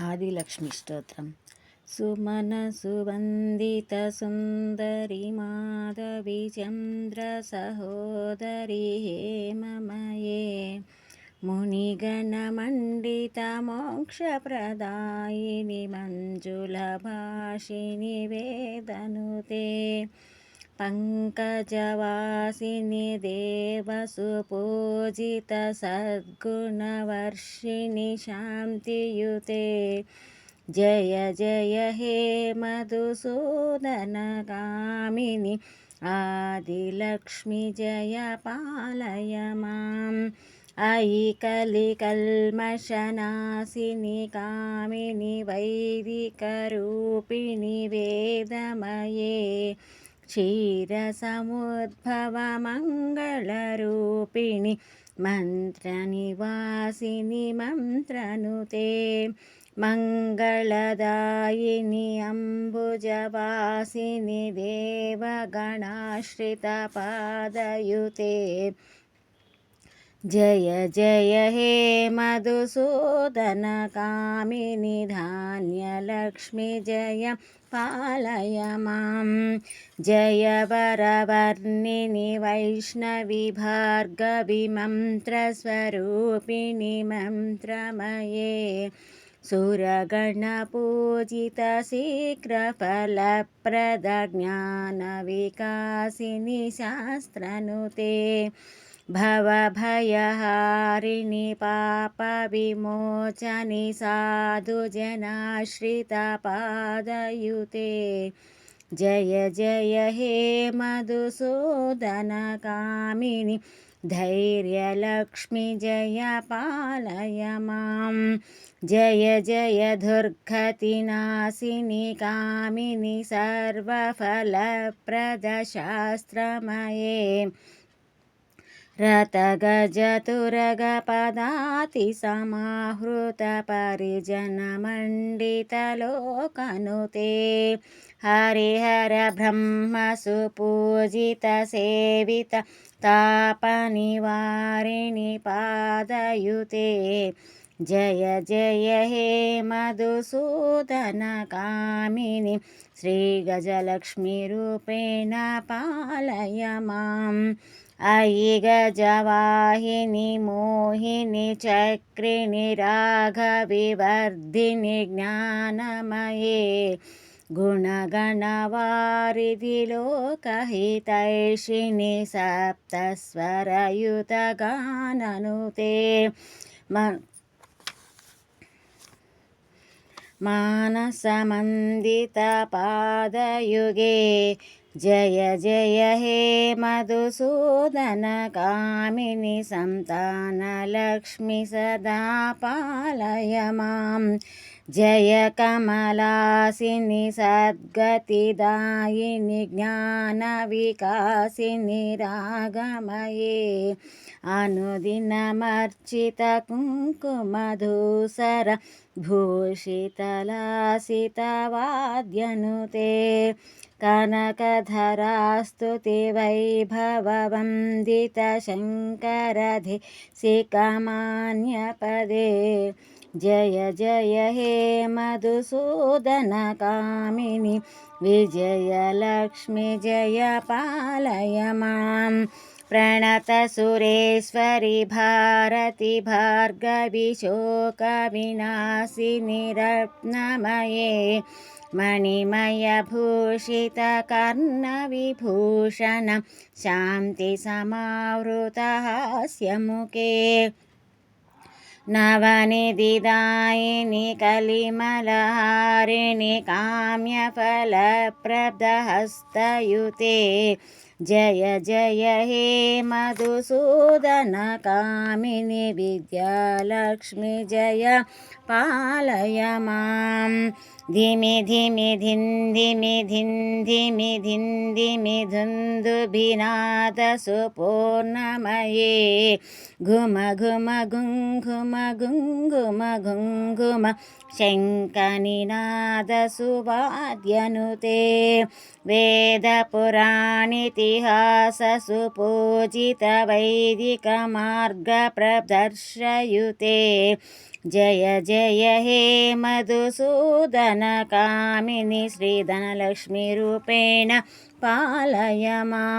ఆదిలక్ష్మి స్తోత్రం. సుమనసువందితసుందరి మాధవి చంద్ర సహోదరి హేమమయే మునిగణమండిత మోక్షప్రదాయిని మంజుల భాషిని వేదనుతే పంకజవాసిని దేవసుపూజిత సద్గుణవర్షిణి శాంతియుతే జయ జయ హే మధుసూదనగామిని ఆదిలక్ష్మి జయ పాలయ మాం అయి కలికల్మషనాశిని కామిని వైదికరూపిణి వేదమయే क्षीरसमुद्भवमङ्गलरूपिणि मन्त्रनिवासिनि मन्त्रनुते मङ्गलदायिनि अम्बुजवासिनि देवगणाश्रितपादयुते जय जय हे मधुसूदनकामिनि धान्यलक्ष्मि जय पालय मां जय वरवर्णिनि वैष्णवि भार्गवि मन्त्रस्वरूपिणि मन्त्रमये सुरगणपूजित शीघ्रफलप्रदज्ञानविकासिनि शास्त्रनुते भवभयहारिणि पापविमोचनि साधुजनाश्रितपादयुते जय जय हे मधुसूदनकामिनि धैर्यलक्ष्मि जय पालय मां जय जय दुर्गतिनाशिनि कामिनि सर्वफलप्रदशास्त्रमये रतगजतुरगपदातिसमाहृतपरिजनमण्डितलोकनुते हरिहरब्रह्मसुपूजितसेवित तापनिवारिणि पादयुते जय जय हे मधुसूदनकामिनि श्रीगजलक्ष्मीरूपेण पालय माम् अयि गजवाहिनि मोहिनि चक्रिणि राघविवर्धिनि ज्ञानमये गुणगणवारिधि लोकहितैषिणि सप्तस्वरयुतगाननुते मानसमन्दितपादयुगे जय जय हे मधुसूदनकामिनि सन्तानलक्ष्मि सदा पालय मां जय कमलासिनि सद्गतिदायिनि ज्ञानविकासिनि रागमये अनुदिनमर्चितकुङ्कुमधूसर भूषितलासितवाद्यनुते कनकधरास्तुतिवैभववन्दितशङ्करधिसिकमान्यपदे जय जय हे मधुसूदनकामिनि विजयलक्ष्मि जय पालय मां प्रणतसुरेश्वरि भारति भार्गवि शोकविनाशिनि रत्नमये मणिमयभूषितकर्णविभूषण शान्तिसमावृतहास्यमुखे नवनिधिदायिनि कलिमलहारिणि काम्यफलप्रदहस्तयुते जय जय हे मधुसूदनकामिनि विद्यालक्ष्मि जय पालय मां धिमि धिमि धिन्धिमि धिन्धिमि धिन्धिमि धुन्दुभिनादसुपूर्णमये घुम घुम घुङ्घुम घुङ्घुम घुङ्घुम शङ्खनिनादसुवाद्यनुते वेदपुराणितिहाससुपूजितवैदिकमार्गप्रदर्शयुते जय जय हे मधुसूदन कामिनि श्रीधनलक्ष्मीरूपेण पालय माम्।